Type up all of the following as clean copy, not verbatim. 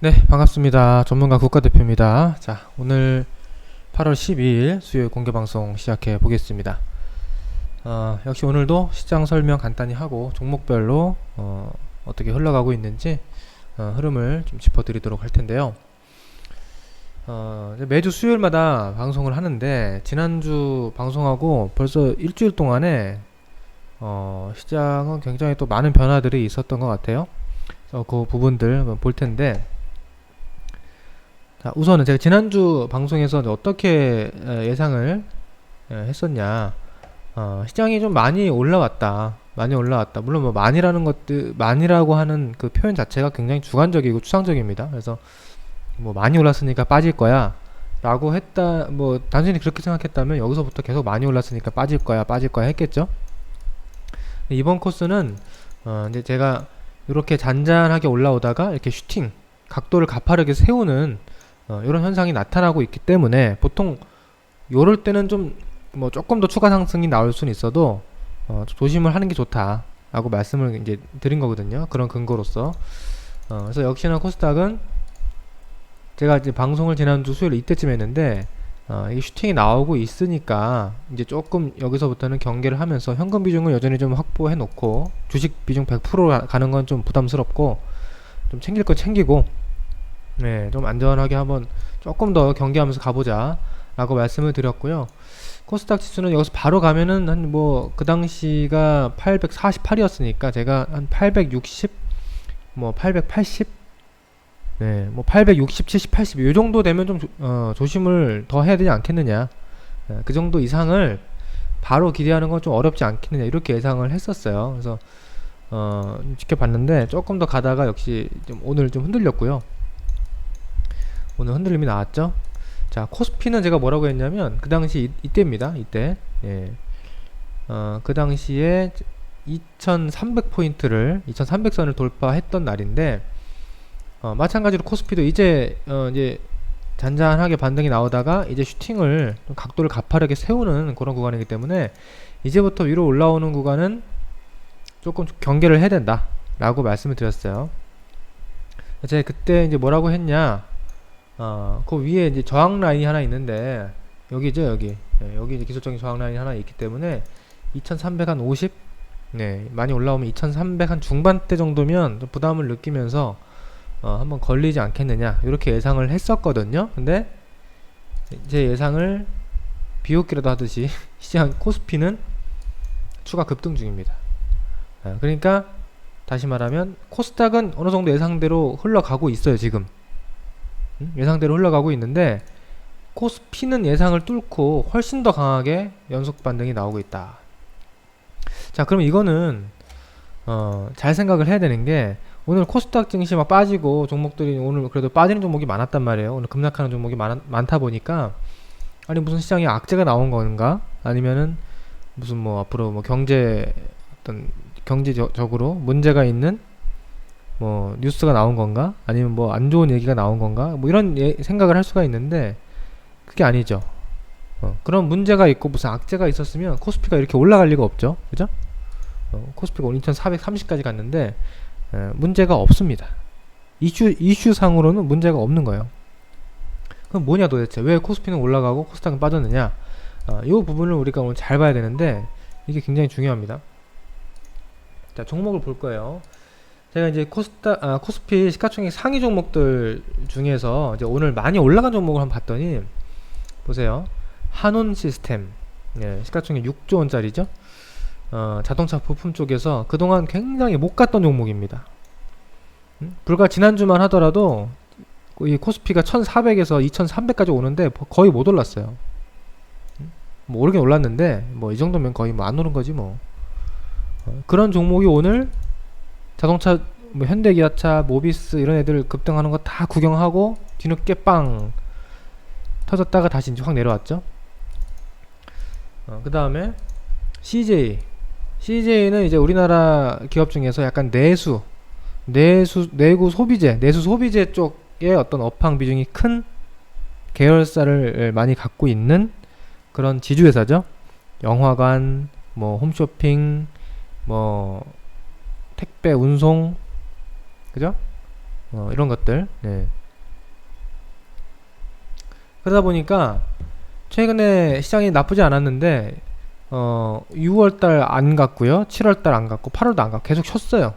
네, 반갑습니다. 전문가 국가대표입니다. 자, 오늘 8월 12일 수요일 공개방송 시작해 보겠습니다. 역시 오늘도 시장 설명 간단히 하고 종목별로 어떻게 흘러가고 있는지 흐름을 좀 짚어드리도록 할 텐데요. 이제 매주 수요일마다 방송을 하는데 지난주 방송하고 벌써 일주일 동안에 시장은 굉장히 또 많은 변화들이 있었던 것 같아요. 그 부분들 한번 볼 텐데, 자, 우선은 제가 지난주 방송에서 어떻게 예상을 했었냐. 시장이 좀 많이 올라왔다. 많이 올라왔다. 물론 뭐 많이라고 하는 그 표현 자체가 굉장히 주관적이고 추상적입니다. 그래서 뭐 많이 올랐으니까 빠질 거야 라고 했다, 뭐 단순히 그렇게 생각했다면 여기서부터 계속 많이 올랐으니까 빠질 거야 했겠죠. 이번 코스는 이제 제가 이렇게 잔잔하게 올라오다가 이렇게 슈팅 각도를 가파르게 세우는 이런 현상이 나타나고 있기 때문에 보통 요럴 때는 좀 뭐 조금 더 추가 상승이 나올 수는 있어도 조심을 하는 게 좋다 라고 말씀을 이제 드린 거거든요. 그런 근거로서. 그래서 역시나 코스닥은 제가 이제 방송을 지난주 수요일 이때쯤 했는데 이게 슈팅이 나오고 있으니까 이제 조금 여기서부터는 경계를 하면서 현금 비중을 여전히 좀 확보해 놓고 주식 비중 100% 가는 건 좀 부담스럽고 좀 챙길 거 챙기고, 네, 좀 안전하게 한번 조금 더 경계하면서 가보자 라고 말씀을 드렸고요. 코스닥 지수는 여기서 바로 가면은 한 뭐 그 당시가 848이었으니까 제가 한 860, 뭐 880, 네, 뭐 860, 70, 80 이 정도 되면 좀 조심을 더 해야 되지 않겠느냐. 그 정도 이상을 바로 기대하는 건 좀 어렵지 않겠느냐 이렇게 예상을 했었어요. 그래서 지켜봤는데 조금 더 가다가 역시 좀 오늘 좀 흔들렸고요. 오늘 흔들림이 나왔죠. 자, 코스피는 제가 뭐라고 했냐면 그 당시 이때입니다. 이때. 예. 그 당시에 2300포인트를 2300선을 돌파했던 날인데 마찬가지로 코스피도 이제 잔잔하게 반등이 나오다가 이제 슈팅을 좀 각도를 가파르게 세우는 그런 구간이기 때문에 이제부터 위로 올라오는 구간은 조금 경계를 해야 된다 라고 말씀을 드렸어요. 제가 그때 이제 뭐라고 했냐, 그 위에 이제 저항 라인이 하나 있는데 여기죠. 여기 이제 기술적인 저항 라인이 하나 있기 때문에 2350, 네, 많이 올라오면 2300 한 중반대 정도면 좀 부담을 느끼면서 한번 걸리지 않겠느냐 이렇게 예상을 했었거든요. 근데 제 예상을 비웃기라도 하듯이 시장 코스피는 추가 급등 중입니다. 그러니까 다시 말하면 코스닥은 어느 정도 예상대로 흘러가고 있어요. 지금 예상대로 흘러가고 있는데 코스피는 예상을 뚫고 훨씬 더 강하게 연속 반등이 나오고 있다. 자, 그럼 이거는 잘 생각을 해야 되는 게, 오늘 코스닥 증시 막 빠지고 종목들이 오늘 그래도 빠지는 종목이 많았단 말이에요. 오늘 급락하는 종목이 많다 보니까, 아니 무슨 시장에 악재가 나온 건가? 아니면은 무슨 뭐 앞으로 뭐 경제적으로 문제가 있는 뭐 뉴스가 나온 건가? 아니면 뭐 안 좋은 얘기가 나온 건가? 뭐 이런 생각을 할 수가 있는데 그게 아니죠. 그런 문제가 있고 무슨 악재가 있었으면 코스피가 이렇게 올라갈 리가 없죠. 그죠? 코스피가 오늘 2430까지 갔는데 문제가 없습니다. 이슈상으로는 문제가 없는 거예요. 그럼 뭐냐 도대체, 왜 코스피는 올라가고 코스닥은 빠졌느냐? 이 부분을 우리가 오늘 잘 봐야 되는데 이게 굉장히 중요합니다. 자, 종목을 볼 거예요. 제가 이제 코스피 시가총액 상위 종목들 중에서 이제 오늘 많이 올라간 종목을 한번 봤더니 보세요. 한온 시스템, 예, 시가총액 6조 원짜리죠. 자동차 부품 쪽에서 그동안 굉장히 못 갔던 종목입니다. 불과 지난주만 하더라도 이 코스피가 1400에서 2300까지 오는데 거의 못 올랐어요. 뭐 오르긴 올랐는데 뭐 이 정도면 거의 뭐 안 오른 거지 뭐. 그런 종목이 오늘 자동차, 뭐 현대기아차, 모비스 이런 애들 급등하는 거 다 구경하고 뒤늦게 빵 터졌다가 다시 이제 확 내려왔죠. 그 다음에 CJ는 이제 우리나라 기업 중에서 약간 내구 소비재, 내수 소비재 쪽에 어떤 업황 비중이 큰 계열사를 많이 갖고 있는 그런 지주회사죠. 영화관, 뭐 홈쇼핑, 뭐 택배 운송, 그죠? 이런 것들. 네. 그러다 보니까 최근에 시장이 나쁘지 않았는데 6월달 안 갔고요, 7월달 안 갔고 8월도 안 갔고 계속 쉬었어요.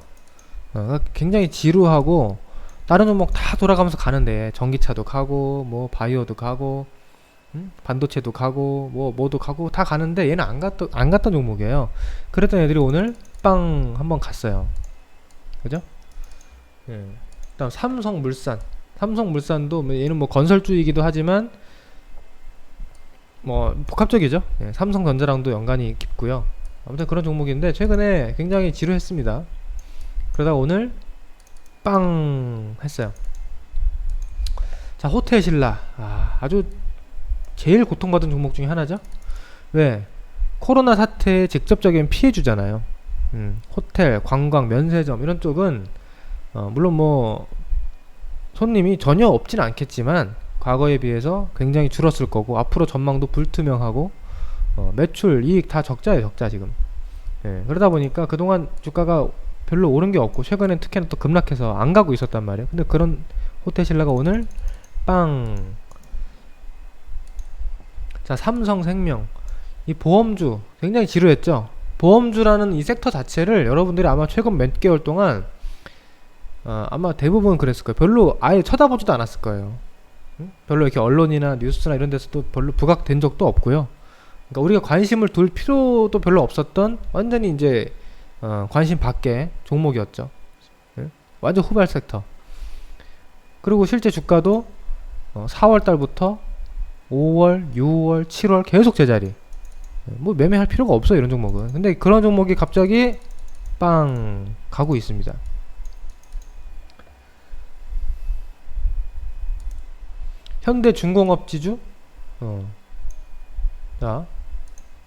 그러니까 굉장히 지루하고 다른 종목 다 돌아가면서 가는데 전기차도 가고 뭐 바이오도 가고 반도체도 가고 뭐도 가고 다 가는데 얘는 안 갔던 종목이에요. 그랬던 애들이 오늘 빵 한번 갔어요. 그죠? 예. 그다음 삼성물산도 얘는 뭐 건설주이기도 하지만 뭐 복합적이죠. 예, 삼성전자랑도 연관이 깊고요. 아무튼 그런 종목인데 최근에 굉장히 지루했습니다. 그러다 오늘 빵 했어요. 자, 호텔신라. 아주 제일 고통받은 종목 중에 하나죠. 왜? 코로나 사태의 직접적인 피해주잖아요. 호텔, 관광, 면세점 이런 쪽은 물론 뭐 손님이 전혀 없진 않겠지만 과거에 비해서 굉장히 줄었을 거고 앞으로 전망도 불투명하고 매출, 이익 다 적자예요, 적자 지금. 예, 그러다 보니까 그동안 주가가 별로 오른 게 없고 최근엔 특히나 또 급락해서 안 가고 있었단 말이에요. 근데 그런 호텔신라가 오늘 빵. 자, 삼성생명. 이 보험주 굉장히 지루했죠. 보험주라는 이 섹터 자체를 여러분들이 아마 최근 몇 개월 동안 아마 대부분 그랬을 거예요. 별로 아예 쳐다보지도 않았을 거예요. 별로 이렇게 언론이나 뉴스나 이런 데서도 별로 부각된 적도 없고요. 그러니까 우리가 관심을 둘 필요도 별로 없었던 완전히 이제 관심 밖의 종목이었죠. 예? 완전 후발 섹터. 그리고 실제 주가도 4월 달부터 5월, 6월, 7월 계속 제자리. 뭐 매매할 필요가 없어요, 이런 종목은. 근데 그런 종목이 갑자기 빵 가고 있습니다. 현대중공업 지주. 자,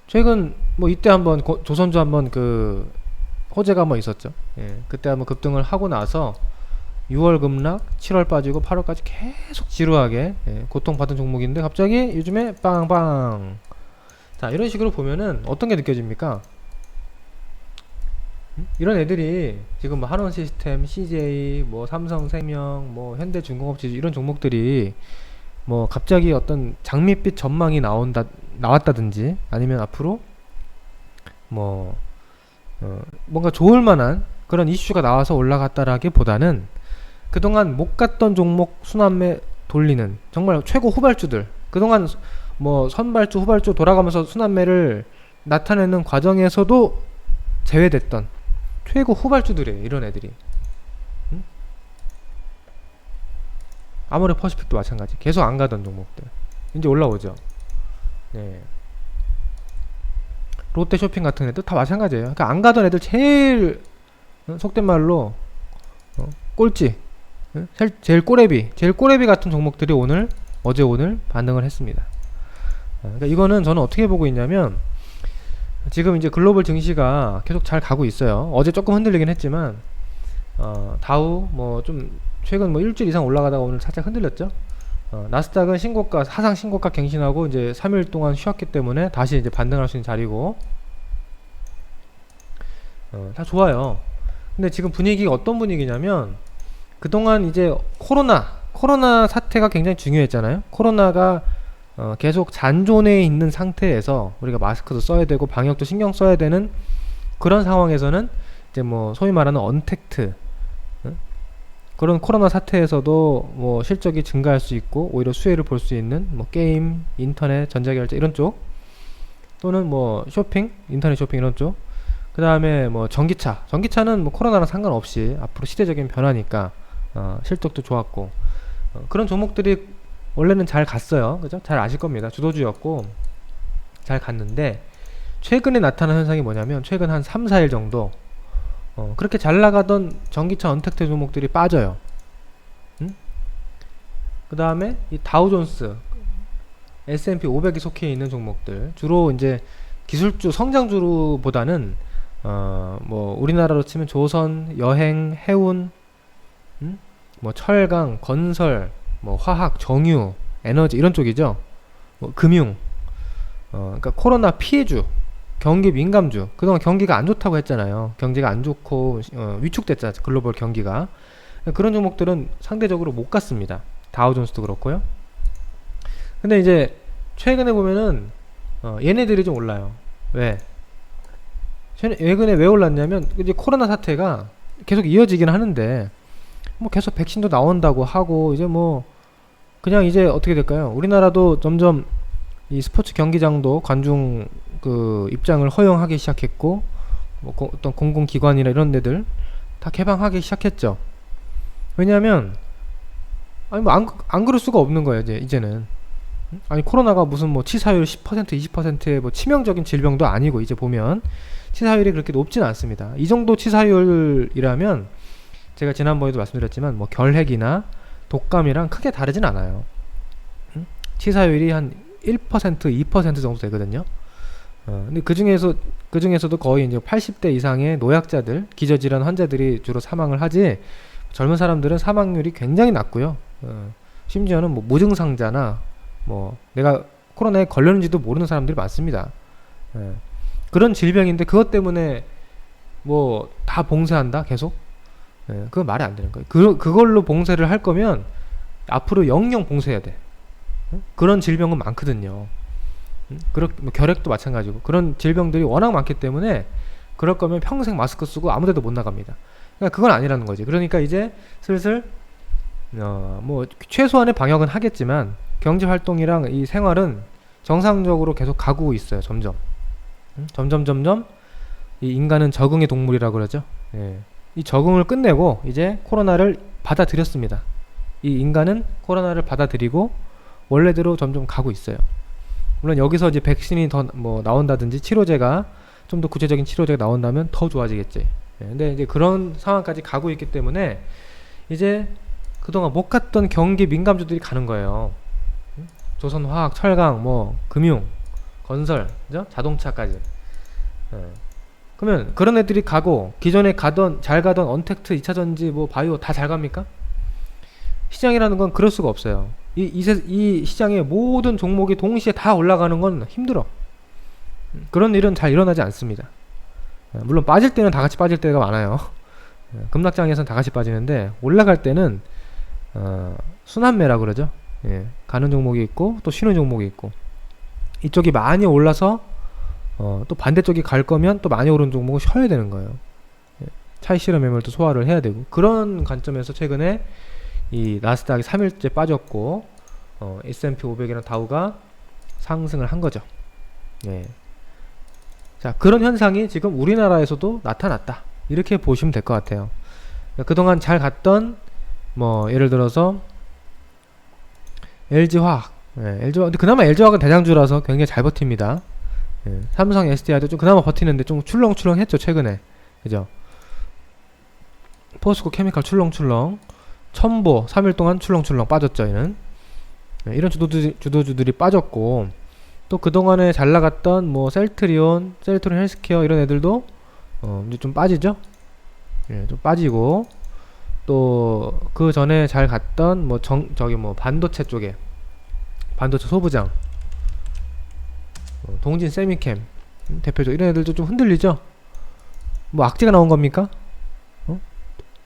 최근 뭐 이때 한번 조선주 한번 그 호재가 한번 있었죠. 예, 그때 한번 급등을 하고 나서 6월 급락, 7월 빠지고 8월까지 계속 지루하게 고통받은 종목인데 갑자기 요즘에 빵빵. 자, 이런 식으로 보면은 어떤 게 느껴집니까? 이런 애들이 지금 뭐 한원시스템, CJ, 뭐 삼성생명, 뭐 현대중공업 지주 이런 종목들이 뭐 갑자기 어떤 장밋빛 전망이 나왔다든지 아니면 앞으로 뭐 뭔가 좋을 만한 그런 이슈가 나와서 올라갔다라기보다는 그동안 못 갔던 종목 순환매 돌리는 정말 최고 후발주들, 그동안 뭐 선발주 후발주 돌아가면서 순환매를 나타내는 과정에서도 제외됐던 최고 후발주들이에요, 이런 애들이. 아모레퍼시픽도 마찬가지. 계속 안 가던 종목들 이제 올라오죠. 네. 롯데쇼핑 같은 애들 다 마찬가지예요. 그러니까 안 가던 애들 제일 속된 말로 꼴찌, 제일 꼬레비 같은 종목들이 어제 오늘 반등을 했습니다. 그러니까 이거는 저는 어떻게 보고 있냐면 지금 이제 글로벌 증시가 계속 잘 가고 있어요. 어제 조금 흔들리긴 했지만 다우 뭐 좀 최근 뭐 일주일 이상 올라가다가 오늘 살짝 흔들렸죠. 나스닥은 신고가, 하상 신고가 갱신하고 이제 3일 동안 쉬었기 때문에 다시 이제 반등할 수 있는 자리고, 다 좋아요. 근데 지금 분위기가 어떤 분위기냐면 그동안 이제 코로나 사태가 굉장히 중요했잖아요. 코로나가 계속 잔존해 있는 상태에서 우리가 마스크도 써야 되고 방역도 신경 써야 되는 그런 상황에서는 이제 뭐 소위 말하는 언택트, 그런 코로나 사태에서도 뭐 실적이 증가할 수 있고 오히려 수혜를 볼 수 있는 뭐 게임, 인터넷, 전자결제 이런 쪽, 또는 뭐 쇼핑, 인터넷 쇼핑 이런 쪽, 그 다음에 뭐 전기차는 뭐 코로나랑 상관없이 앞으로 시대적인 변화니까 실적도 좋았고, 그런 종목들이 원래는 잘 갔어요. 그죠? 잘 아실 겁니다. 주도주였고 잘 갔는데 최근에 나타난 현상이 뭐냐면 최근 한 3, 4일 정도 그렇게 잘 나가던 전기차 언택트 종목들이 빠져요. 그 다음에 이 다우존스, S&P 500이 속해 있는 종목들, 주로 이제 기술주, 성장주보다는 뭐 우리나라로 치면 조선, 여행, 해운, 뭐 철강, 건설, 뭐 화학, 정유, 에너지 이런 쪽이죠. 뭐 금융, 그러니까 코로나 피해주, 경기 민감주. 그동안 경기가 안 좋다고 했잖아요. 경제가 안 좋고 위축됐잖아요, 글로벌 경기가. 그런 종목들은 상대적으로 못 갔습니다. 다우존스도 그렇고요. 근데 이제 최근에 보면은 얘네들이 좀 올라요. 왜? 최근에 왜 올랐냐면 이제 코로나 사태가 계속 이어지긴 하는데 뭐 계속 백신도 나온다고 하고 이제 뭐 그냥 이제 어떻게 될까요? 우리나라도 점점 이 스포츠 경기장도 관중 그 입장을 허용하기 시작했고 뭐 어떤 공공기관이나 이런 데들 다 개방하기 시작했죠. 왜냐하면 아니 뭐 안 그럴 수가 없는 거예요. 이제는 아니 코로나가 무슨 뭐 치사율 10% 20%의 뭐 치명적인 질병도 아니고 이제 보면 치사율이 그렇게 높지는 않습니다. 이 정도 치사율이라면 제가 지난번에도 말씀드렸지만 뭐 결핵이나 독감이랑 크게 다르진 않아요. 치사율이 한 1% 2% 정도 되거든요. 근데 그 중에서도 거의 이제 80대 이상의 노약자들, 기저질환 환자들이 주로 사망을 하지 젊은 사람들은 사망률이 굉장히 낮고요. 심지어는 뭐 무증상자나 뭐 내가 코로나에 걸렸는지도 모르는 사람들이 많습니다. 그런 질병인데 그것 때문에 뭐 다 봉쇄한다 계속? 그건 말이 안 되는 거예요. 그걸로 봉쇄를 할 거면 앞으로 영영 봉쇄해야 돼. 그런 질병은 많거든요. 뭐 결핵도 마찬가지고 그런 질병들이 워낙 많기 때문에 그럴 거면 평생 마스크 쓰고 아무데도 못 나갑니다. 그러니까 그건 아니라는 거지. 그러니까 이제 슬슬 뭐 최소한의 방역은 하겠지만 경제 활동이랑 이 생활은 정상적으로 계속 가고 있어요. 점점 이 인간은 적응의 동물이라고 그러죠. 예. 이 적응을 끝내고 이제 코로나를 받아들였습니다. 이 인간은 코로나를 받아들이고 원래대로 점점 가고 있어요. 물론 여기서 이제 백신이 더 뭐 나온다든지 치료제가 좀 더 구체적인 치료제가 나온다면 더 좋아지겠지. 예. 근데 이제 그런 상황까지 가고 있기 때문에 이제 그동안 못 갔던 경기 민감주들이 가는 거예요. 조선화학, 철강, 뭐 금융, 건설, 그죠? 자동차까지. 그러면 그런 애들이 가고 기존에 잘 가던 언택트, 2차전지, 뭐 바이오 다 잘 갑니까? 시장이라는 건 그럴 수가 없어요. 이 시장의 모든 종목이 동시에 다 올라가는 건 힘들어. 그런 일은 잘 일어나지 않습니다. 물론 빠질 때는 다 같이 빠질 때가 많아요. 급락장에서는 다 같이 빠지는데 올라갈 때는 순환매라 그러죠. 예, 가는 종목이 있고 또 쉬는 종목이 있고 이쪽이 많이 올라서 또 반대쪽이 갈 거면 또 많이 오른 종목은 쉬어야 되는 거예요. 예, 차익 실현 매물도 소화를 해야 되고 그런 관점에서 최근에 이 나스닥이 3일째 빠졌고 S&P 500이랑 다우가 상승을 한 거죠. 예. 자, 그런 현상이 지금 우리나라에서도 나타났다. 이렇게 보시면 될 것 같아요. 그동안 잘 갔던 뭐 예를 들어서 LG화학, LG화학, 근데 그나마 LG화학은 대장주라서 굉장히 잘 버팁니다. 예, 삼성 SDI도 좀 그나마 버티는데 좀 출렁출렁 했죠 최근에. 그죠? 포스코 케미칼 출렁출렁, 첨보 3일 동안 출렁출렁 빠졌죠. 얘는. 예, 이런 주도주들이 빠졌고 또 그동안에 잘 나갔던 뭐 셀트리온 헬스케어 이런 애들도 이제 좀 빠지죠. 예, 좀 빠지고 또 그 전에 잘 갔던 뭐 저기 뭐 반도체 쪽에 반도체 소부장 동진 세미캠 대표적 이런 애들도 좀 흔들리죠. 뭐 악재가 나온 겁니까?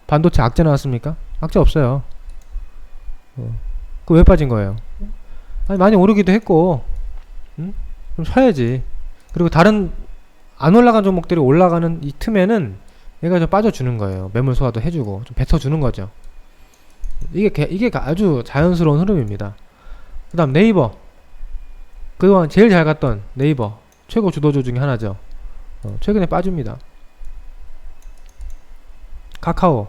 반도체 악재 나왔습니까? 악재 없어요. 그 왜 빠진 거예요? 아니 많이 오르기도 했고 좀 쉬어야지. 그리고 다른 안 올라간 종목들이 올라가는 이 틈에는 얘가 좀 빠져주는 거예요. 매물 소화도 해주고 좀 뱉어주는 거죠. 이게 아주 자연스러운 흐름입니다. 그 다음 네이버, 그동안 제일 잘 갔던 네이버 최고 주도주 중에 하나죠. 최근에 빠집니다. 카카오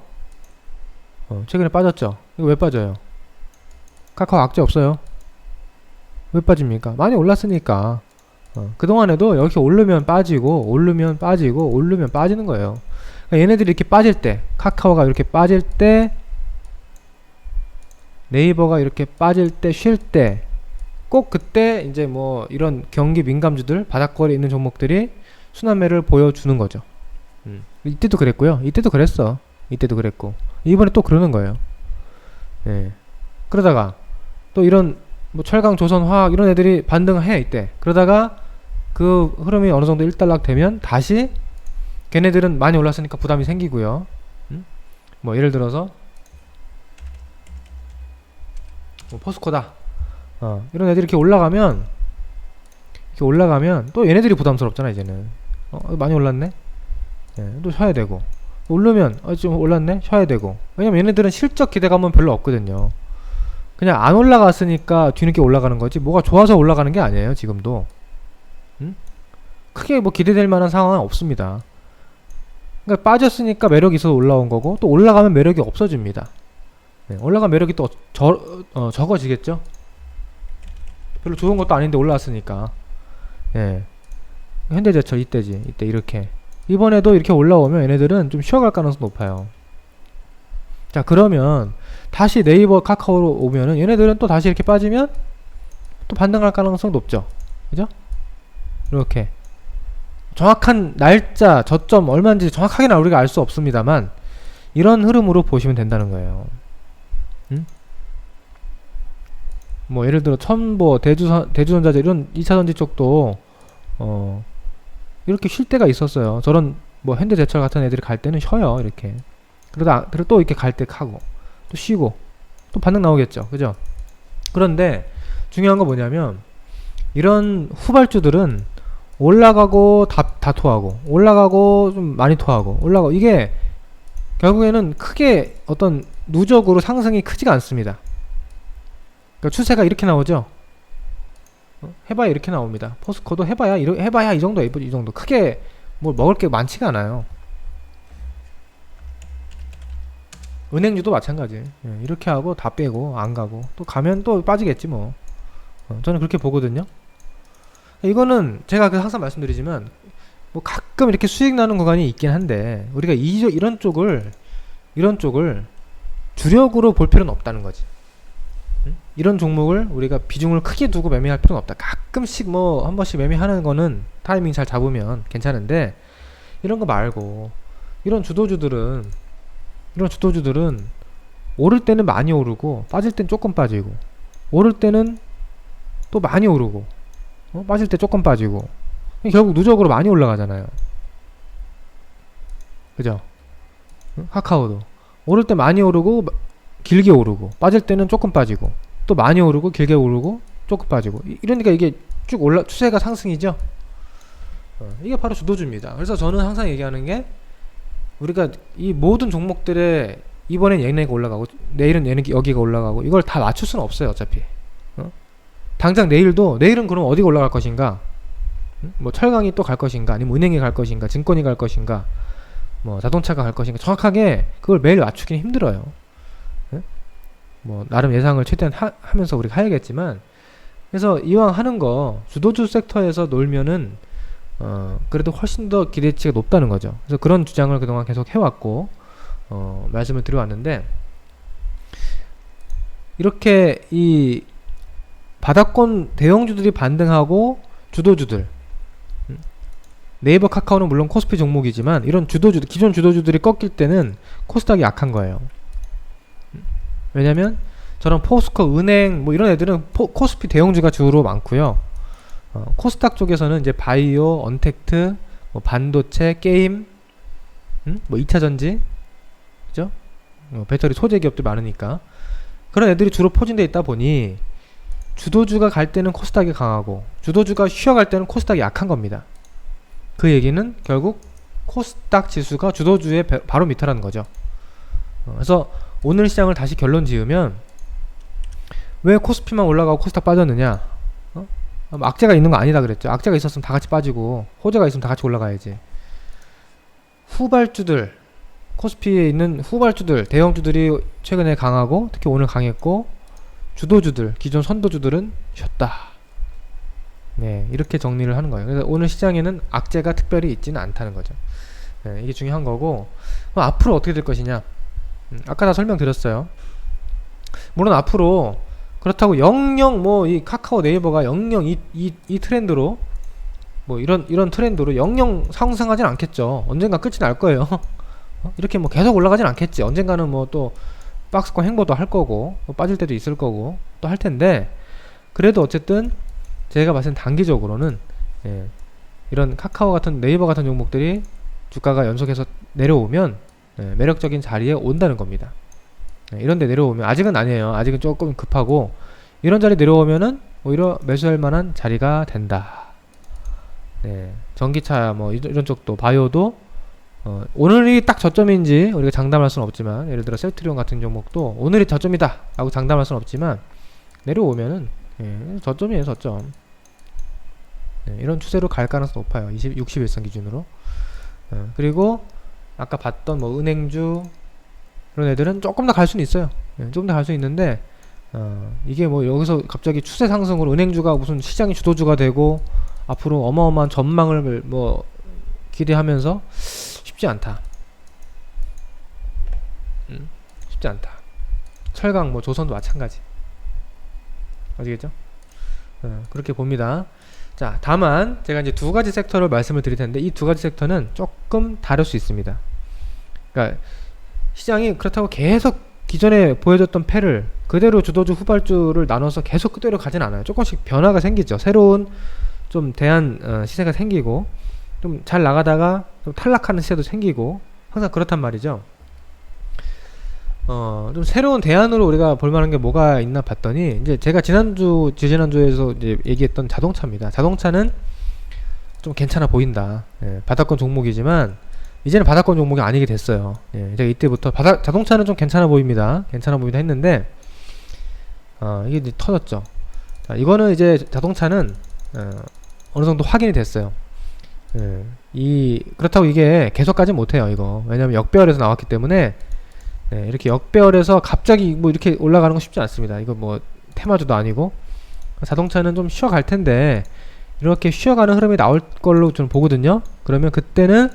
최근에 빠졌죠. 이거 왜 빠져요? 카카오 악재 없어요. 왜 빠집니까? 많이 올랐으니까. 그동안에도 이렇게 오르면 빠지고 오르면 빠지고 오르면 빠지는 거예요. 그러니까 얘네들이 이렇게 빠질 때, 카카오가 이렇게 빠질 때, 네이버가 이렇게 빠질 때, 쉴 때, 꼭 그때 이제 뭐 이런 경기 민감주들, 바닥거리에 있는 종목들이 순환매를 보여주는 거죠. 이때도 그랬고요. 이때도 그랬어. 이때도 그랬고 이번에 또 그러는 거예요. 예. 그러다가 또 이런 뭐 철강, 조선, 화학 이런 애들이 반등해 이때. 그러다가 그 흐름이 어느 정도 일단락 되면 다시 걔네들은 많이 올랐으니까 부담이 생기고요. 뭐 예를 들어서 뭐 포스코다. 이런 애들이 이렇게 올라가면 또 얘네들이 부담스럽잖아 이제는. 많이 올랐네. 또 쉬어야 되고. 오르면 좀 올랐네. 쉬어야 되고. 왜냐면 얘네들은 실적 기대감은 별로 없거든요. 그냥 안 올라갔으니까 뒤늦게 올라가는 거지 뭐가 좋아서 올라가는 게 아니에요 지금도. 크게 뭐 기대될 만한 상황은 없습니다. 그러니까 빠졌으니까 매력이 있어서 올라온 거고 또 올라가면 매력이 없어집니다. 올라간 매력이 또 적어지겠죠. 별로 좋은 것도 아닌데 올라왔으니까. 현대제철 이때지. 이때 이렇게 이번에도 이렇게 올라오면 얘네들은 좀 쉬어갈 가능성이 높아요. 자 그러면 다시 네이버 카카오로 오면은 얘네들은 또 다시 이렇게 빠지면 또 반등할 가능성이 높죠. 그죠? 이렇게 정확한 날짜 저점 얼마인지 정확하게는 우리가 알 수 없습니다만 이런 흐름으로 보시면 된다는 거예요. 뭐 예를 들어 첨보, 대주전자재 이런 2차전지 쪽도 이렇게 쉴 때가 있었어요. 저런 뭐 현대제철 같은 애들이 갈 때는 쉬어요. 이렇게 그러다 또 이렇게 갈 때 하고 또 쉬고 또 반등 나오겠죠. 그죠? 그런데 중요한 거 뭐냐면 이런 후발주들은 올라가고 다 토하고 올라가고 좀 많이 토하고 올라가고 이게 결국에는 크게 어떤 누적으로 상승이 크지가 않습니다. 그러니까 추세가 이렇게 나오죠. 해봐야 이렇게 나옵니다. 포스코도 해봐야 이 정도 이 정도 크게 뭐 먹을 게 많지가 않아요. 은행주도 마찬가지. 이렇게 하고 다 빼고 안 가고 또 가면 또 빠지겠지 뭐. 저는 그렇게 보거든요. 이거는 제가 항상 말씀드리지만 뭐 가끔 이렇게 수익 나는 구간이 있긴 한데 우리가 이런 쪽을 주력으로 볼 필요는 없다는 거지. 이런 종목을 우리가 비중을 크게 두고 매매할 필요는 없다. 가끔씩 뭐 한 번씩 매매하는 거는 타이밍 잘 잡으면 괜찮은데 이런 거 말고 이런 주도주들은 오를 때는 많이 오르고 빠질 땐 조금 빠지고 오를 때는 또 많이 오르고 빠질 때 조금 빠지고 결국 누적으로 많이 올라가잖아요. 그죠? 카카오도 오를 때 많이 오르고 길게 오르고 빠질 때는 조금 빠지고 또 많이 오르고 길게 오르고 조금 빠지고 이러니까 이게 쭉 추세가 상승이죠. 이게 바로 주도주입니다. 그래서 저는 항상 얘기하는 게 우리가 이 모든 종목들에 이번엔 얘네가 올라가고 내일은 여기가 올라가고 이걸 다 맞출 수는 없어요. 어차피 당장 내일은 그럼 어디가 올라갈 것인가? 뭐 철강이 또 갈 것인가? 아니면 은행이 갈 것인가? 증권이 갈 것인가? 뭐 자동차가 갈 것인가? 정확하게 그걸 매일 맞추기는 힘들어요. 뭐 나름 예상을 최대한 하면서 우리가 해야겠지만 그래서 이왕 하는 거 주도주 섹터에서 놀면은 그래도 훨씬 더 기대치가 높다는 거죠. 그래서 그런 주장을 그동안 계속 해왔고 말씀을 드려왔는데 이렇게 이 바닥권 대형주들이 반등하고 주도주들 네이버 카카오는 물론 코스피 종목이지만 이런 주도주들 기존 주도주들이 꺾일 때는 코스닥이 약한 거예요. 왜냐면 저런 포스코, 은행 뭐 이런 애들은 코스피 대형주가 주로 많고요. 코스닥 쪽에서는 이제 바이오, 언택트, 뭐 반도체, 게임, 뭐 2차전지, 그죠? 배터리 소재 기업들 많으니까 그런 애들이 주로 포진되어 있다 보니 주도주가 갈 때는 코스닥이 강하고 주도주가 쉬어갈 때는 코스닥이 약한 겁니다. 그 얘기는 결국 코스닥 지수가 주도주의 바로 밑이라는 거죠. 그래서 오늘 시장을 다시 결론 지으면 왜 코스피만 올라가고 코스닥 빠졌느냐? 악재가 있는 거 아니다 그랬죠. 악재가 있었으면 다 같이 빠지고 호재가 있으면 다 같이 올라가야지. 후발주들 코스피에 있는 후발주들 대형주들이 최근에 강하고 특히 오늘 강했고 주도주들 기존 선도주들은 쉬었다. 네, 이렇게 정리를 하는 거예요. 그래서 오늘 시장에는 악재가 특별히 있지는 않다는 거죠. 네, 이게 중요한 거고 앞으로 어떻게 될 것이냐? 아까 다 설명드렸어요. 물론 앞으로 그렇다고 영영 뭐 이 카카오 네이버가 영영 이 트렌드로 뭐 이런 트렌드로 영영 상승하진 않겠죠. 언젠가 끝이 날 거예요. 이렇게 뭐 계속 올라가진 않겠지. 언젠가는 뭐 또 박스권 횡보도 할 거고 뭐 빠질 때도 있을 거고 또 할 텐데 그래도 어쨌든 제가 봤을 땐 단기적으로는 이런 카카오 같은 네이버 같은 종목들이 주가가 연속해서 내려오면 매력적인 자리에 온다는 겁니다. 이런데 내려오면 아직은 아니에요. 아직은 조금 급하고 이런 자리 내려오면은 오히려 매수할 만한 자리가 된다. 네, 전기차 뭐 이런 쪽도 바이오도 오늘이 딱 저점인지 우리가 장담할 수는 없지만, 예를 들어 셀트리온 같은 종목도 오늘이 저점이다 라고 장담할 수는 없지만 내려오면은 저점이에요, 저점. 네, 이런 추세로 갈 가능성이 높아요. 60일선 기준으로. 그리고 아까 봤던 뭐 은행주 이런 애들은 조금 더 갈 수는 있어요. 조금 더 갈 수 있는데 이게 뭐 여기서 갑자기 추세 상승으로 은행주가 무슨 시장이 주도주가 되고 앞으로 어마어마한 전망을 뭐 기대하면서 쉽지 않다. 쉽지 않다. 철강 뭐 조선도 마찬가지. 아시겠죠? 그렇게 봅니다. 자, 다만 제가 이제 두 가지 섹터를 말씀을 드릴 텐데 이 두 가지 섹터는 조금 다를 수 있습니다. 그러니까 시장이 그렇다고 계속 기존에 보여줬던 패를 그대로 주도주 후발주를 나눠서 계속 그대로 가진 않아요. 조금씩 변화가 생기죠. 새로운 좀 대안 시세가 생기고 좀 잘 나가다가 좀 탈락하는 시세도 생기고 항상 그렇단 말이죠. 좀 새로운 대안으로 우리가 볼만한 게 뭐가 있나 봤더니 이제 제가 지난주에서 이제 얘기했던 자동차입니다. 자동차는 좀 괜찮아 보인다. 바닥권 종목이지만 이제는 바닥권 종목이 아니게 됐어요. 제가 이때부터 자동차는 좀 괜찮아 보입니다 했는데 이게 이제 터졌죠. 자, 이거는 이제 자동차는 어느 정도 확인이 됐어요. 그렇다고 이게 계속 가지 못해요, 이거. 왜냐면 역배열에서 나왔기 때문에 이렇게 역배열에서 갑자기 뭐 이렇게 올라가는 건 쉽지 않습니다. 이거 뭐 테마주도 아니고. 자동차는 좀 쉬어갈 텐데 이렇게 쉬어가는 흐름이 나올 걸로 좀 보거든요. 그러면 그때는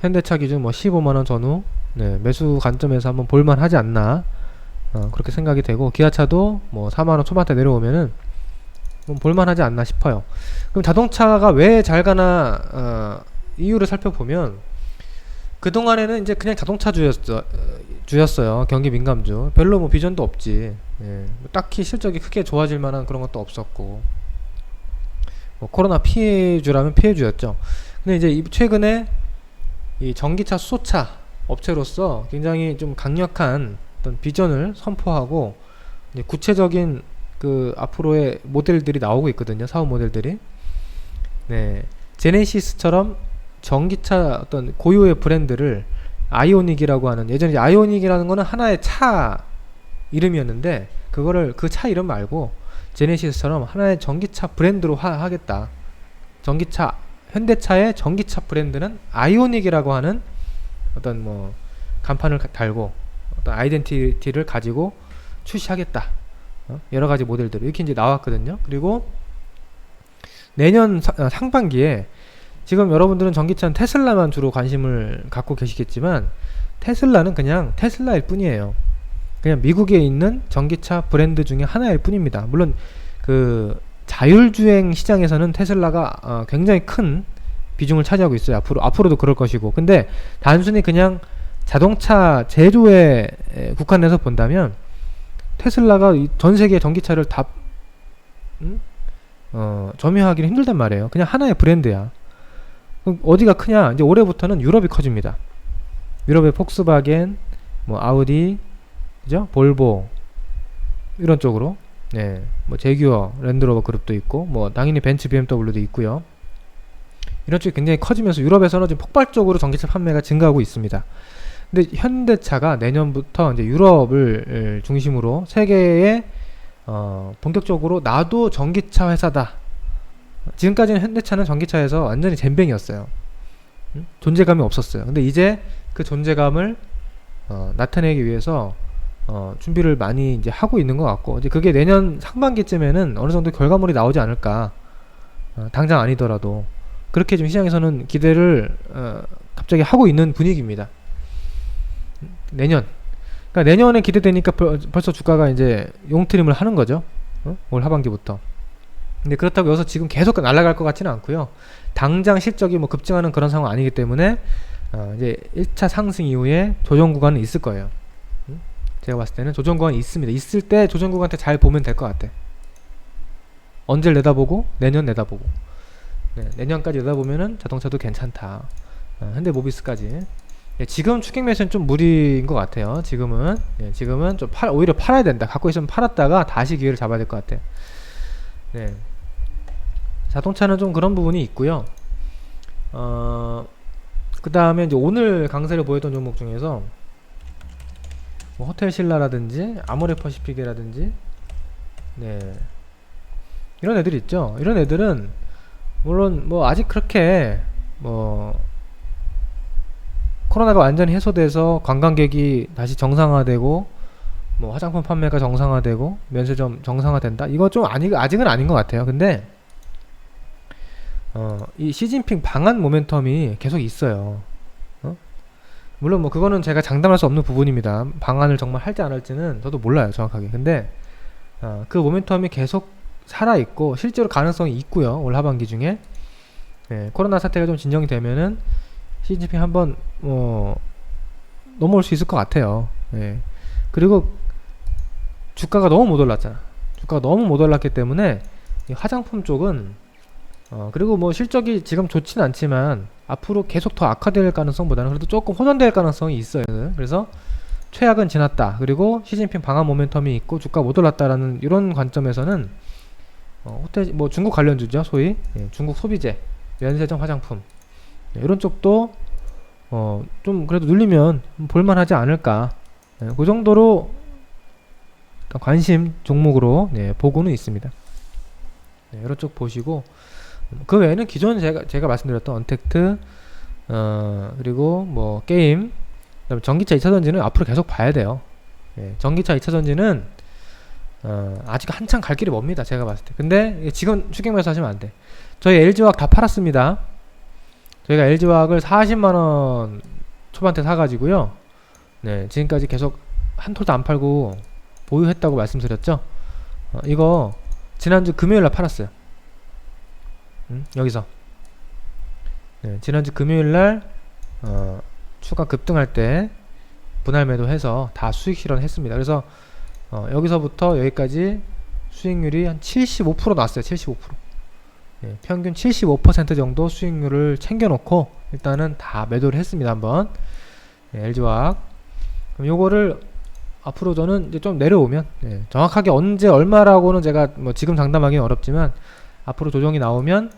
현대차 기준 뭐 15만원 전후 매수 관점에서 한번 볼만 하지 않나 그렇게 생각이 되고, 기아차도 뭐 4만원 초반대 내려오면은 볼만 하지 않나 싶어요. 그럼 자동차가 왜 잘 가나 이유를 살펴보면 그동안에는 이제 그냥 자동차 주였어요. 경기 민감주. 별로 뭐 비전도 없지. 딱히 실적이 크게 좋아질 만한 그런 것도 없었고, 뭐 코로나 피해주라면 피해주였죠. 근데 이제 최근에 이 전기차 수소차 업체로서 굉장히 좀 강력한 어떤 비전을 선포하고 이제 구체적인 그 앞으로의 모델들이 나오고 있거든요. 사업 모델들이. 제네시스처럼 전기차 어떤 고유의 브랜드를 아이오닉이라고 하는, 예전에 아이오닉이라는 거는 하나의 차 이름이었는데 그거를 그 차 이름 말고 제네시스처럼 하나의 전기차 브랜드로 하겠다. 현대차의 전기차 브랜드는 아이오닉이라고 하는 어떤 뭐 간판을 달고 어떤 아이덴티티를 가지고 출시하겠다. 여러 가지 모델들 이렇게 이제 나왔거든요. 그리고 내년 상반기에 지금 여러분들은 전기차는 테슬라만 주로 관심을 갖고 계시겠지만 테슬라는 그냥 테슬라일 뿐이에요. 그냥 미국에 있는 전기차 브랜드 중에 하나일 뿐입니다. 물론 그 자율주행 시장에서는 테슬라가 굉장히 큰 비중을 차지하고 있어요. 앞으로도 그럴 것이고. 근데 단순히 그냥 자동차 제조에 국한해서 본다면 테슬라가 전 세계 전기차를 다 점유하기는 힘들단 말이에요. 그냥 하나의 브랜드야. 그럼 어디가 크냐? 이제 올해부터는 유럽이 커집니다. 유럽의 폭스바겐, 뭐 아우디, 그죠? 볼보 이런 쪽으로, 뭐 제규어, 랜드로버 그룹도 있고, 뭐 당연히 벤츠, BMW도 있고요. 이런 쪽이 굉장히 커지면서 유럽에서는 지금 폭발적으로 전기차 판매가 증가하고 있습니다. 근데 현대차가 내년부터 이제 유럽을 중심으로 세계에 본격적으로 나도 전기차 회사다. 지금까지는 현대차는 전기차에서 완전히 젬병이었어요. 존재감이 없었어요. 근데 이제 그 존재감을 나타내기 위해서 준비를 많이 이제 하고 있는 것 같고, 이제 그게 내년 상반기쯤에는 어느 정도 결과물이 나오지 않을까. 당장 아니더라도 그렇게 좀 시장에서는 기대를 갑자기 하고 있는 분위기입니다. 내년. 그러니까 내년에 기대되니까 벌써 주가가 이제 용트림을 하는 거죠. 올 하반기부터. 근데 그렇다고 여기서 지금 계속 날아갈 것 같지는 않고요. 당장 실적이 뭐 급증하는 그런 상황 아니기 때문에 이제 1차 상승 이후에 조정 구간은 있을 거예요. 제가 봤을 때는 조정 구간이 있습니다. 있을 때 조정 구간 때 잘 보면 될 것 같아. 언제를 내다보고 내년 내다보고. 내년까지 내다보면은 자동차도 괜찮다. 현대모비스까지. 예, 지금 추격 매수는 좀 무리인 것 같아요. 지금은 지금은 좀 오히려 팔아야 된다. 갖고 있으면 팔았다가 다시 기회를 잡아야 될 것 같아요. 네. 자동차는 좀 그런 부분이 있고요. 그 다음에 이제 오늘 강세를 보였던 종목 중에서 뭐 호텔 신라라든지 아모레 퍼시픽이라든지 네, 이런 애들이 있죠. 이런 애들은 물론 뭐 아직 그렇게 뭐 코로나가 완전히 해소돼서 관광객이 다시 정상화되고 뭐 화장품 판매가 정상화되고 면세점 정상화된다, 이거 좀 아직은 아닌 것 같아요. 근데 이 시진핑 방한 모멘텀이 계속 있어요. 물론 뭐 그거는 제가 장담할 수 없는 부분입니다. 방한을 정말 할지 안 할지는 저도 몰라요, 정확하게. 근데 그 모멘텀이 계속 살아있고 실제로 가능성이 있고요. 올 하반기 중에 코로나 사태가 좀 진정이 되면은 시진핑 한번 넘어올 수 있을 것 같아요. 그리고 주가가 너무 못 올랐잖아. 주가가 너무 못 올랐기 때문에 이 화장품 쪽은 그리고 뭐 실적이 지금 좋지는 않지만 앞으로 계속 더 악화될 가능성보다는 그래도 조금 호전될 가능성이 있어요. 그래서 최악은 지났다. 그리고 시진핑 방한 모멘텀이 있고 주가 못 올랐다라는 이런 관점에서는 호텔 뭐 중국 관련주죠, 소위 중국 소비재, 면세점, 화장품 이런 쪽도 좀 그래도 눌리면 볼만하지 않을까. 그 정도로 관심 종목으로 보고는 있습니다. 이런 쪽 보시고 그 외에는 기존 제가 말씀드렸던 언택트 그리고 뭐 게임, 그다음에 전기차 2차전지는 앞으로 계속 봐야 돼요. 전기차 2차전지는 아직 한참 갈 길이 멉니다, 제가 봤을 때. 근데 지금 추격 매수 하시면 안 돼. 저희 LG화학 다 팔았습니다. 저희가 LG화학을 40만원 초반대 사가지고요. 지금까지 계속 한 톨도 안 팔고 보유했다고 말씀드렸죠. 이거 지난주 금요일날 팔았어요. 여기서 지난주 금요일날 추가 급등할 때 분할 매도해서 다 수익 실현했습니다. 그래서 여기서부터 여기까지 수익률이 한 75% 나왔어요. 75%. 평균 75% 정도 수익률을 챙겨놓고 일단은 다 매도를 했습니다. 한번 LG화학. 그럼 요거를 앞으로 저는 이제 좀 내려오면 정확하게 언제 얼마라고는 제가 뭐 지금 장담하기는 어렵지만 앞으로 조정이 나오면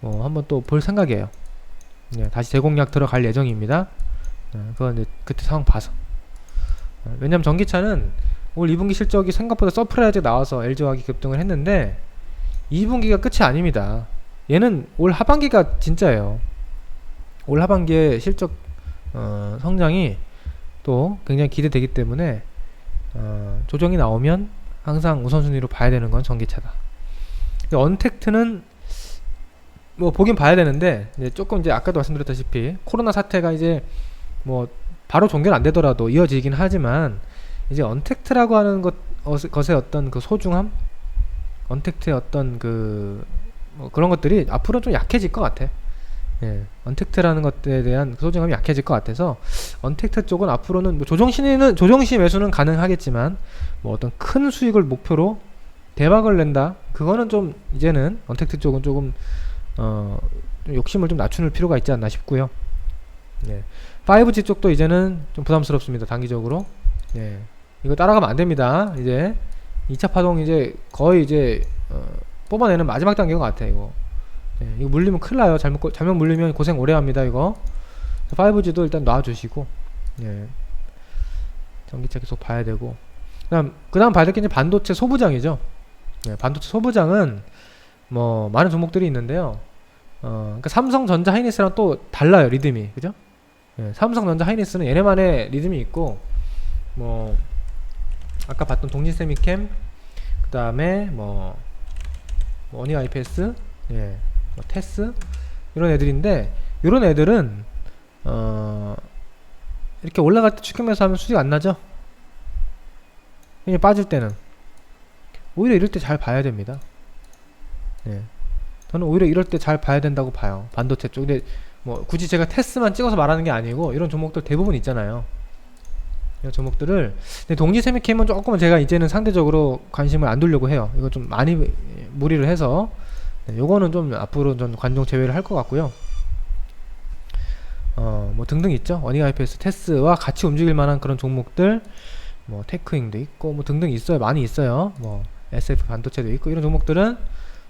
한번 또 볼 생각이에요. 다시 재공략 들어갈 예정입니다. 그건 이제 그때 상황 봐서. 왜냐면 전기차는 올 2분기 실적이 생각보다 서프라이즈 나와서 LG화학이 급등을 했는데 2분기가 끝이 아닙니다. 얘는 올 하반기가 진짜예요. 올 하반기에 실적 성장이 또 굉장히 기대되기 때문에 조정이 나오면 항상 우선순위로 봐야 되는 건 전기차다. 언택트는 뭐 보긴 봐야 되는데 이제 조금 이제 아까도 말씀드렸다시피 코로나 사태가 이제 뭐 바로 종결 안 되더라도 이어지긴 하지만 이제 언택트라고 하는 것의 어떤 그 소중함, 언택트의 어떤 뭐 그런 것들이 앞으로 좀 약해질 것 같아. 언택트라는 것에 대한 소중함이 약해질 것 같아서 언택트 쪽은 앞으로는 뭐 조정시 매수는 가능하겠지만 뭐 어떤 큰 수익을 목표로 대박을 낸다, 그거는 좀 이제는 언택트 쪽은 조금 좀 욕심을 좀 낮추는 필요가 있지 않나 싶고요. 5G 쪽도 이제는 좀 부담스럽습니다, 단기적으로. 이거 따라가면 안 됩니다. 이제 2차 파동 이제 거의 이제 뽑아내는 마지막 단계인 것 같아. 이거 물리면 큰일 나요. 잘못 물리면 고생 오래 합니다. 이거 5G도 일단 놔주시고 전기차 계속 봐야 되고, 그 다음 봐야 될 게 이제 반도체 소부장이죠. 반도체 소부장은 뭐 많은 종목들이 있는데요. 그러니까 삼성전자 하이닉스랑 또 달라요, 리듬이. 그죠? 삼성전자 하이닉스는 얘네만의 리듬이 있고, 뭐 아까 봤던 동진세미캠, 그 다음에 뭐 어니 IPS, 뭐 테스, 이런 애들인데, 이런 애들은 이렇게 올라갈 때 추격 매수하면 수익 안 나죠? 그냥 빠질 때는 오히려 이럴 때 잘 봐야 됩니다. 저는 오히려 이럴 때 잘 봐야 된다고 봐요, 반도체 쪽. 근데 뭐 굳이 제가 테스만 찍어서 말하는 게 아니고 이런 종목들 대부분 있잖아요. 이런 종목들을. 근데 동지세미캠은 조금은 제가 이제는 상대적으로 관심을 안 두려고 해요. 이거 좀 많이 무리를 해서 요거는 좀 앞으로 좀 관종 제외를 할 것 같고요. 뭐 등등 있죠. 어닝 IPS 테스와 같이 움직일 만한 그런 종목들, 뭐 테크잉도 있고 뭐 등등 있어요. 많이 있어요. 뭐 SF 반도체도 있고 이런 종목들은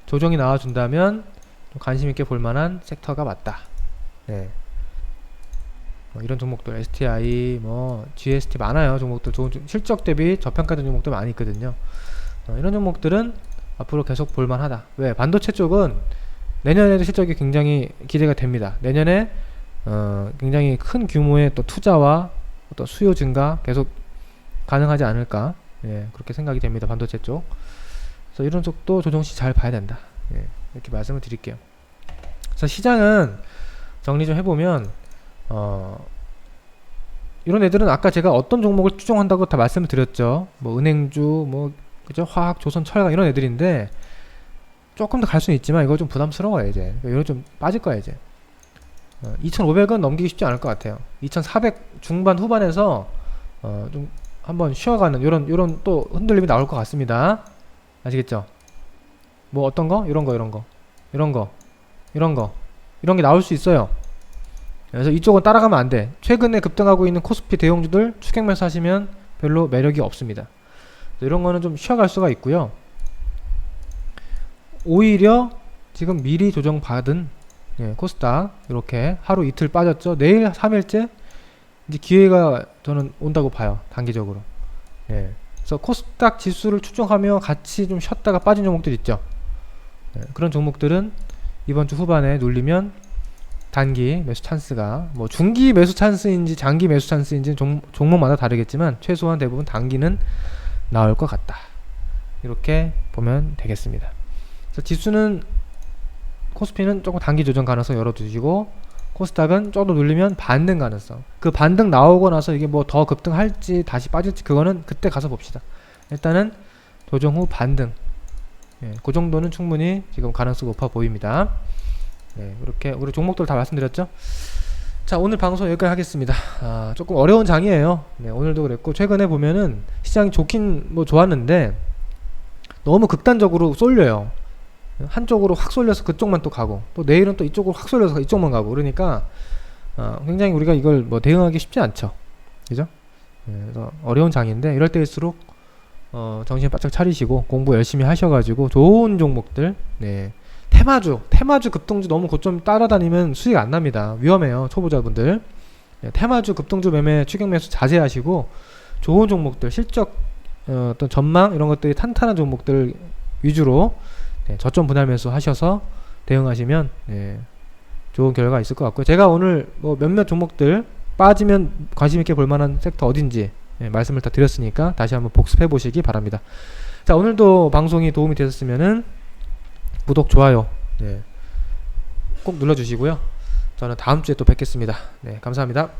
조정이 나와준다면 좀 관심 있게 볼 만한 섹터가 맞다. 네. 이런 종목들 STI 뭐 GST 많아요. 종목들 좋은 실적 대비 저평가된 종목들 많이 있거든요. 이런 종목들은 앞으로 계속 볼만하다. 왜? 반도체 쪽은 내년에도 실적이 굉장히 기대가 됩니다. 내년에 굉장히 큰 규모의 또 투자와 어떤 수요 증가 계속 가능하지 않을까, 예, 그렇게 생각이 됩니다. 반도체 쪽. 그래서 이런 쪽도 조정시 잘 봐야 된다. 예, 이렇게 말씀을 드릴게요. 그래서 시장은 정리 좀 해보면 이런 애들은 아까 제가 어떤 종목을 추종한다고 다 말씀을 드렸죠. 뭐 은행주, 뭐 그죠? 화학, 조선, 철강 이런 애들인데 조금 더 갈 수는 있지만 이거 좀 부담스러워요 이제. 이거 좀 빠질 거야 이제. 2,500은 넘기기 쉽지 않을 것 같아요. 2,400 중반 후반에서 좀 한번 쉬어가는 요런 또 흔들림이 나올 것 같습니다. 아시겠죠? 뭐 어떤 거? 이런 게 나올 수 있어요. 그래서 이쪽은 따라가면 안 돼. 최근에 급등하고 있는 코스피 대형주들 추격 매수하시면 별로 매력이 없습니다. 이런 거는 좀 쉬어갈 수가 있고요. 오히려 지금 미리 조정받은, 예, 코스닥 이렇게 하루 이틀 빠졌죠. 내일 3일째 이제 기회가 저는 온다고 봐요. 단기적으로. 예. 그래서 코스닥 지수를 추종하며 같이 좀 쉬었다가 빠진 종목들 있죠. 예, 그런 종목들은 이번 주 후반에 눌리면 단기 매수 찬스가, 뭐 중기 매수 찬스인지 장기 매수 찬스인지는 종목마다 다르겠지만 최소한 대부분 단기는 나올 것 같다. 이렇게 보면 되겠습니다. 그래서 지수는 코스피는 조금 단기 조정 가능성 열어두시고 코스닥은 조금 눌리면 반등 가능성, 그 반등 나오고 나서 이게 뭐 더 급등할지 다시 빠질지 그거는 그때 가서 봅시다. 일단은 조정 후 반등, 예, 그 정도는 충분히 지금 가능성이 높아 보입니다. 네, 이렇게 우리 종목들 다 말씀드렸죠. 자, 오늘 방송 여기까지 하겠습니다. 조금 어려운 장이에요. 네, 오늘도 그랬고 최근에 보면은 시장이 좋긴 뭐 좋았는데 너무 극단적으로 쏠려요. 한쪽으로 확 쏠려서 그쪽만 또 가고 또 내일은 또 이쪽으로 확 쏠려서 이쪽만 가고 그러니까 굉장히 우리가 이걸 뭐 대응하기 쉽지 않죠. 그죠? 네, 그래서 어려운 장인데 이럴 때일수록 정신 바짝 차리시고 공부 열심히 하셔가지고 좋은 종목들, 네, 테마주 급등주 너무 고점 따라다니면 수익 안 납니다. 위험해요, 초보자분들. 네, 테마주 급등주 매매 추격 매수 자제하시고 좋은 종목들 실적 어떤 전망 이런 것들이 탄탄한 종목들 위주로, 네, 저점 분할 매수 하셔서 대응하시면, 네, 좋은 결과 있을 것 같고요. 제가 오늘 뭐 몇몇 종목들 빠지면 관심 있게 볼 만한 섹터 어딘지, 네, 말씀을 다 드렸으니까 다시 한번 복습해 보시기 바랍니다. 자, 오늘도 방송이 도움이 되셨으면은 구독, 좋아요, 네, 꼭 눌러주시고요. 저는 다음 주에 또 뵙겠습니다. 네, 감사합니다.